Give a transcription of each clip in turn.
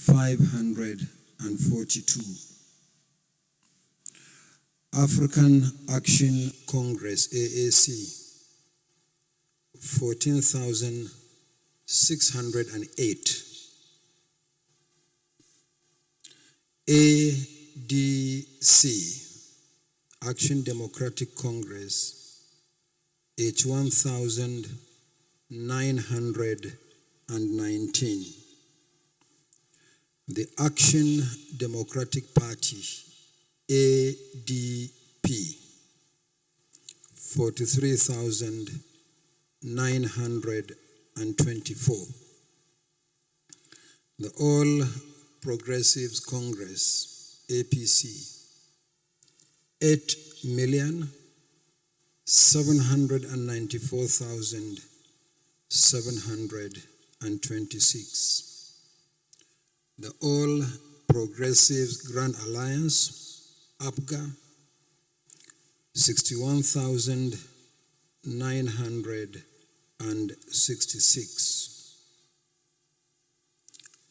542. African Action Congress, AAC, 14,608. ADC, Action Democratic Congress, 81,919. The Action Democratic Party, ADP, 43,924. The All Progressives Congress, APC, 8,794,726. The All Progressives Grand Alliance, APGA, 61,966.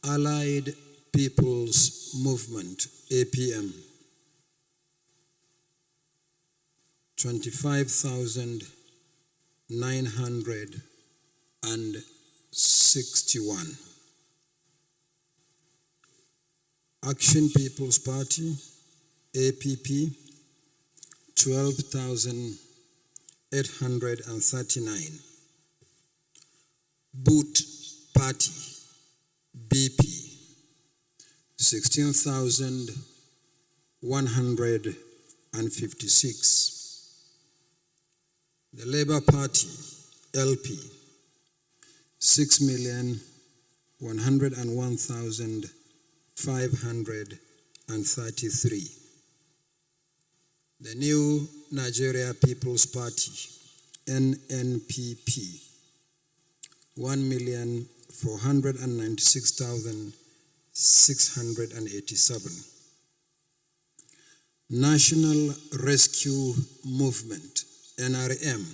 Allied People's Movement, APM, 25,961. Action People's Party, APP, 12,839. Boot Party, BP, 16,156. The Labour Party, LP, 6,101,533. The New Nigeria People's Party, NNPP, 1,496,687. National Rescue Movement, NRM,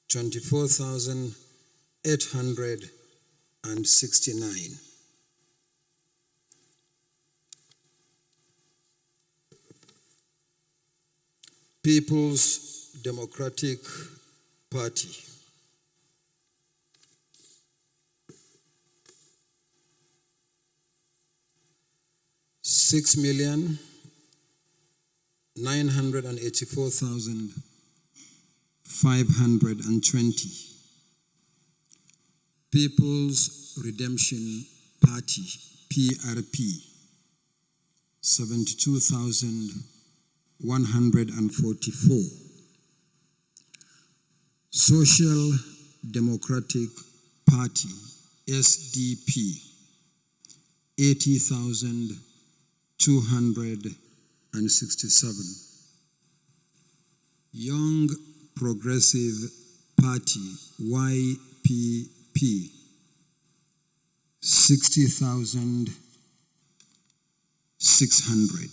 24,869. People's Democratic Party, 6,984,520. People's Redemption Party, PRP, 72,144. Social Democratic Party, SDP, 80,267. Young Progressive Party, YPP, 60,600.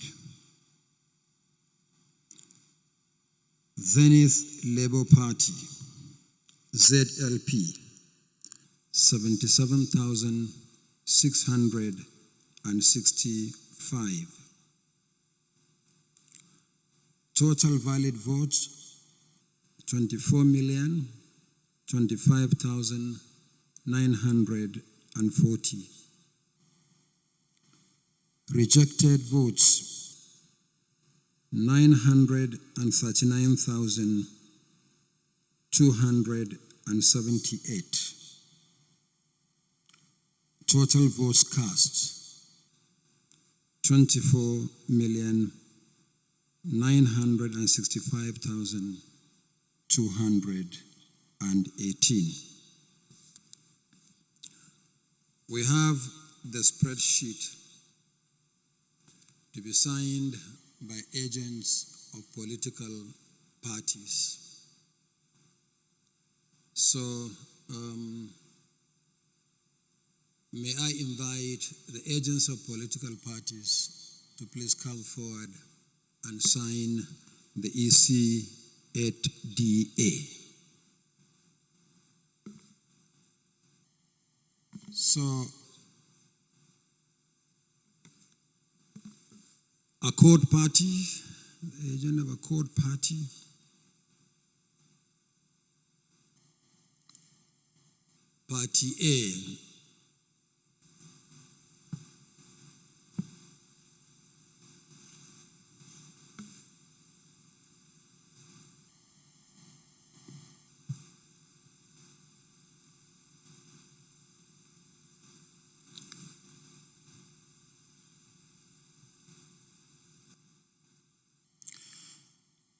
Zenith Labour Party, ZLP, 77,665. Total valid votes, 24,025,940. Rejected votes, 939,278. Total votes cast, 24,965,218. We have the spreadsheet to be signed by agents of political parties. So, may I invite the agents of political parties to please come forward and sign the EC 8DA. So, Accord Party, the agent of Accord Party. Party A.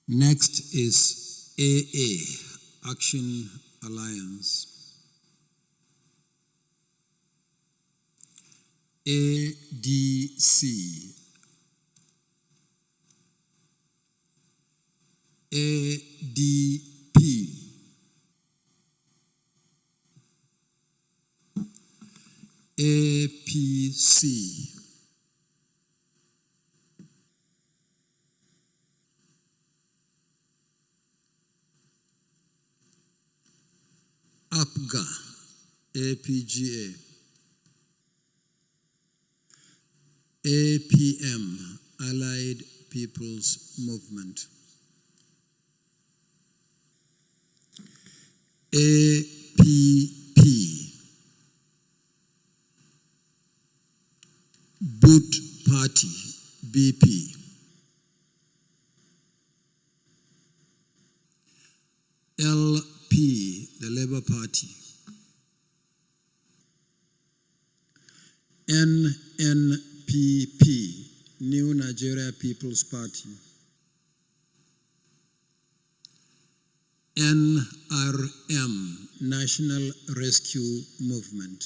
Next is AA, Action Alliance. ADC, ADP, APC, APGA, APGA, APM, Allied People's Movement, APP, Boot Party, BP, LP, the Labour Party, NNPP, New Nigeria People's Party, NRM, National Rescue Movement,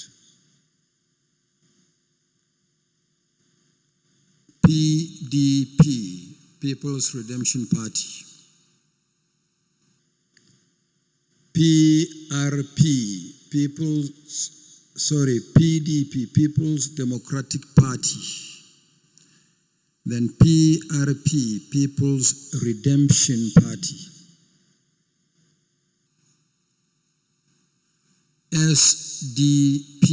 PDP, People's Redemption Party, PDP, People's Democratic Party, then PRP, People's Redemption Party, SDP,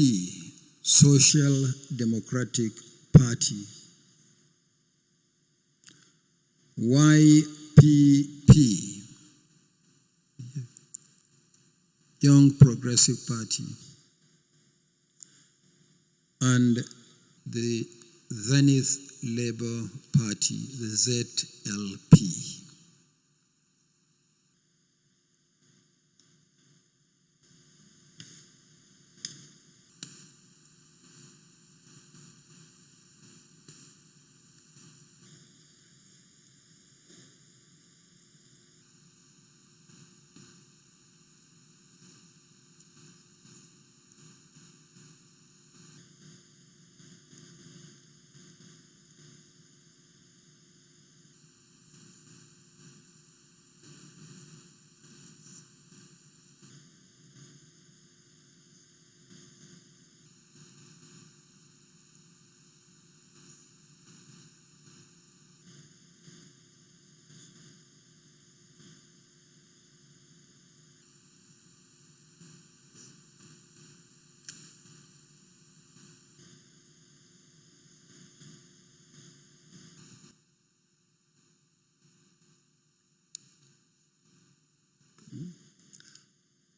Social Democratic Party, YPP, Young Progressive Party, and the Zenith Labour Party, the ZLP.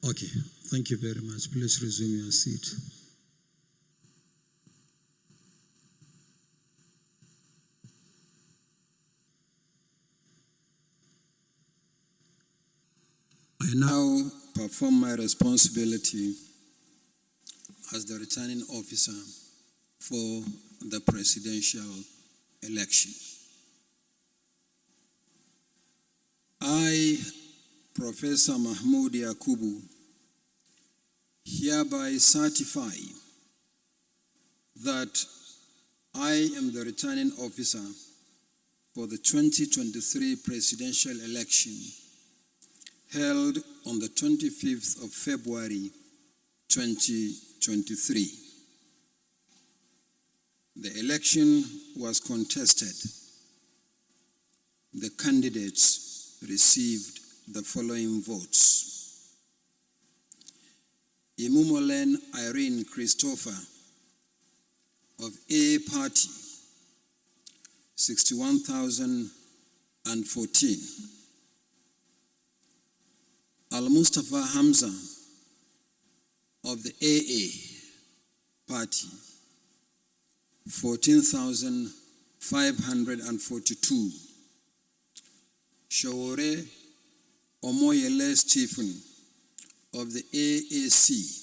Okay, thank you very much. Please resume your seat. I now perform my responsibility as the returning officer for the presidential election. I, Professor Mahmoud Yakubu, hereby certify that I am the returning officer for the 2023 presidential election held on the 25th of February 2023. The election was contested. The candidates received the following votes. Imumolen Irene Christopher of A Party, 61,014. Al-Mustafa Hamza of the AA party, 14,542. Shawore Omoyele Stephen of the AAC,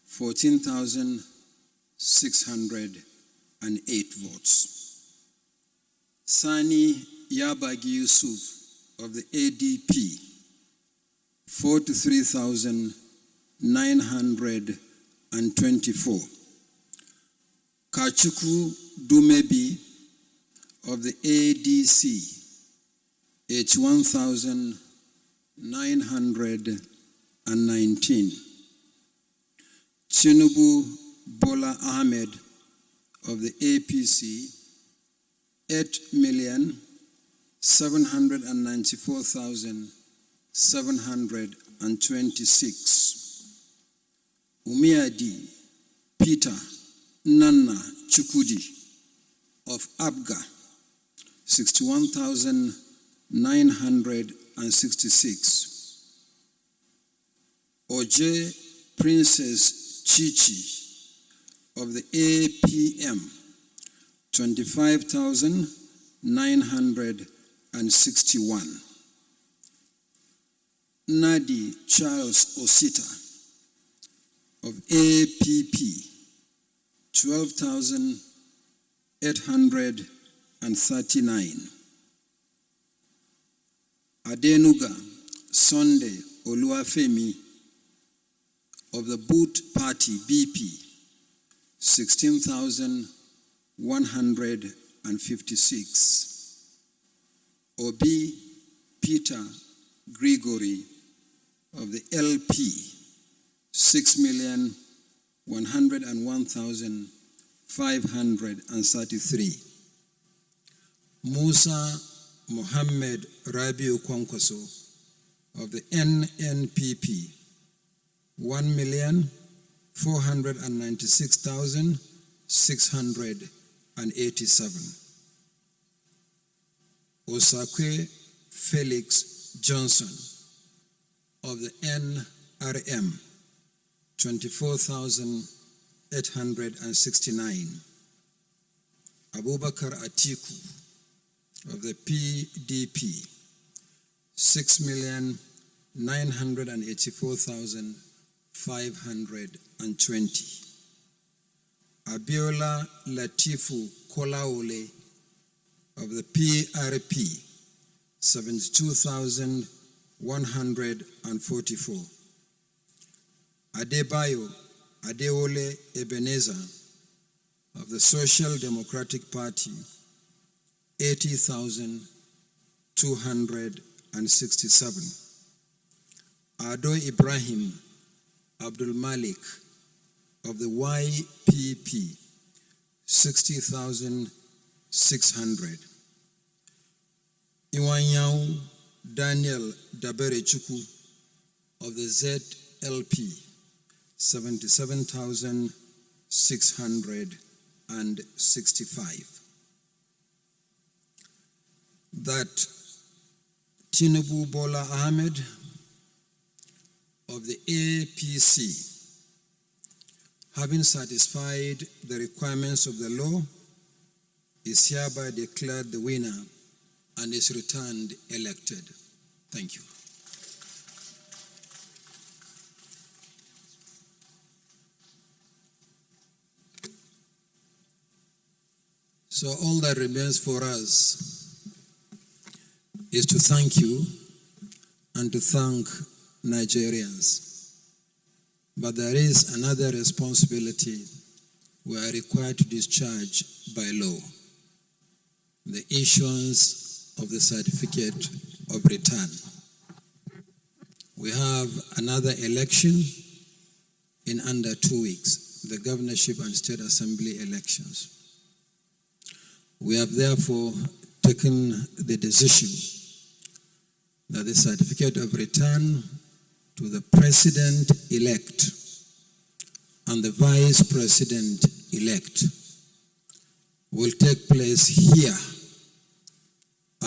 14,608 votes. Sani Yabagi Yusuf of the ADP, 43,924. Kachuku Dumebi of the ADC, 81,919. Tinubu Bola Ahmed of the APC, 8,794,726. Umiadi Peter Nana Chukudi of Abga, 61,966. Oje Princess Chichi of the APM, 25,961. Nadi Charles Osita of APP, 12,839. Adenuga Sunday Oluwafemi of the Boot Party BP, 16,156. Obi Peter Gregory of the LP, 6,101,533. Musa Mohammed Rabiu Kwankwaso of the NNPP, 1,496,687. Osakwe Felix Johnson of the NRM, 24,869. Abubakar Atiku of the PDP, 6,984,520. Abiola Latifu Kolaole of the PRP, 72,144. Adebayo Adeole Ebenezer of the Social Democratic Party, 80,267. Ado Ibrahim Abdul Malik of the YPP, 60,600. Iwanyao Daniel Daberechuku of the ZLP, 77,665. That Tinubu Bola Ahmed of the APC, having satisfied the requirements of the law, is hereby declared the winner and is returned elected. Thank you. So all that remains for us is to thank you and to thank Nigerians. But there is another responsibility we are required to discharge by law: the issuance of the certificate of return. We have another election in under 2 weeks, the governorship and state assembly elections. We have therefore taken the decision that the certificate of return to the president-elect and the vice president-elect will take place here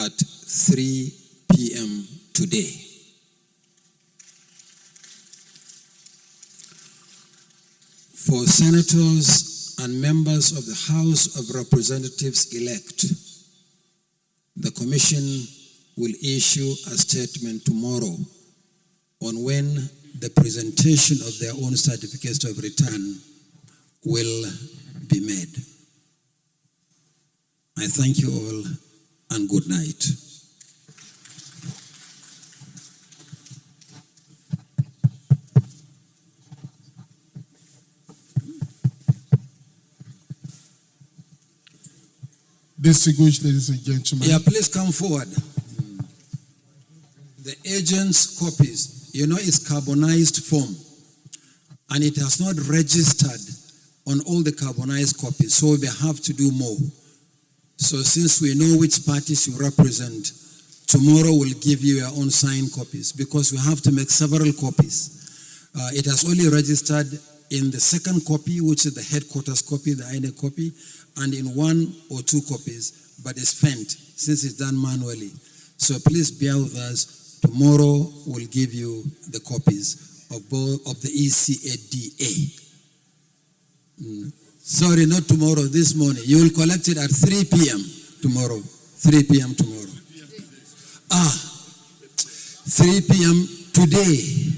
at 3 p.m. today. For senators and members of the House of Representatives elect, the Commission will issue a statement tomorrow on when the presentation of their own certificates of return will be made. I thank you all and good night. Distinguished ladies and gentlemen. Yeah, please come forward. The agent's copies, you know, it's carbonized form and it has not registered on all the carbonized copies, so we have to do more. So since we know which parties you represent, tomorrow we'll give you your own signed copies because we have to make several copies. It has only registered in the second copy, which is the headquarters copy, the INEC copy, and in 1 or 2 copies, but it's spent since it's done manually. So please bear with us. Tomorrow we'll give you the copies of both of the ECADA. Sorry, not tomorrow, this morning. You will collect it at 3 p.m. tomorrow. 3 p.m. tomorrow. 3 p.m. today,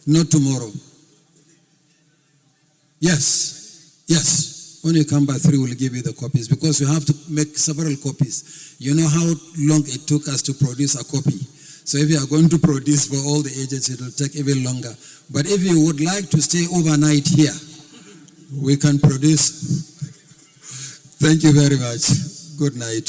not tomorrow. Yes. When you come by 3, we'll give you the copies because we have to make several copies. You know how long it took us to produce a copy. So if you are going to produce for all the agents, it will take even longer. But if you would like to stay overnight here, we can produce. Thank you very much. Good night.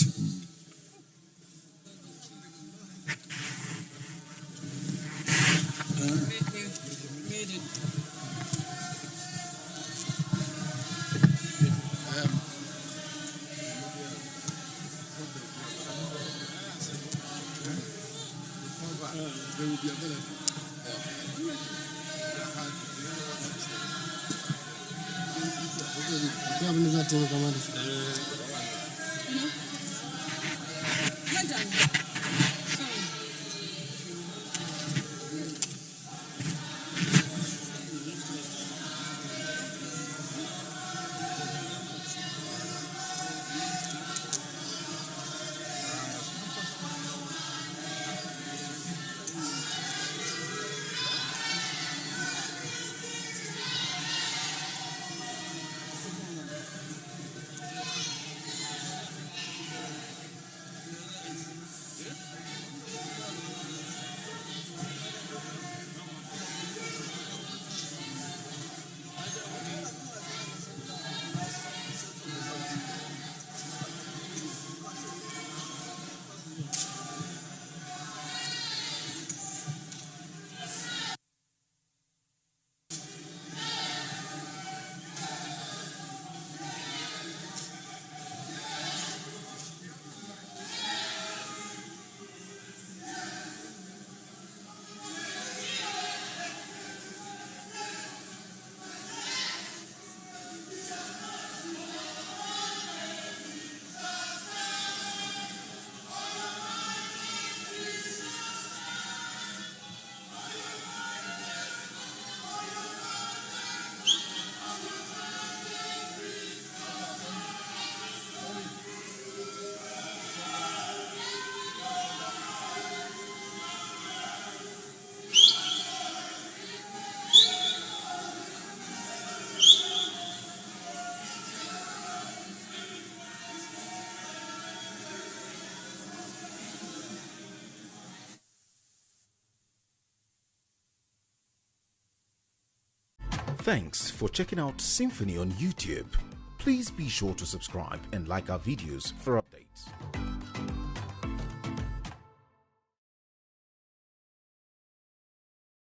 Thanks for checking out SYMFONI on YouTube. Please be sure to subscribe and like our videos for updates.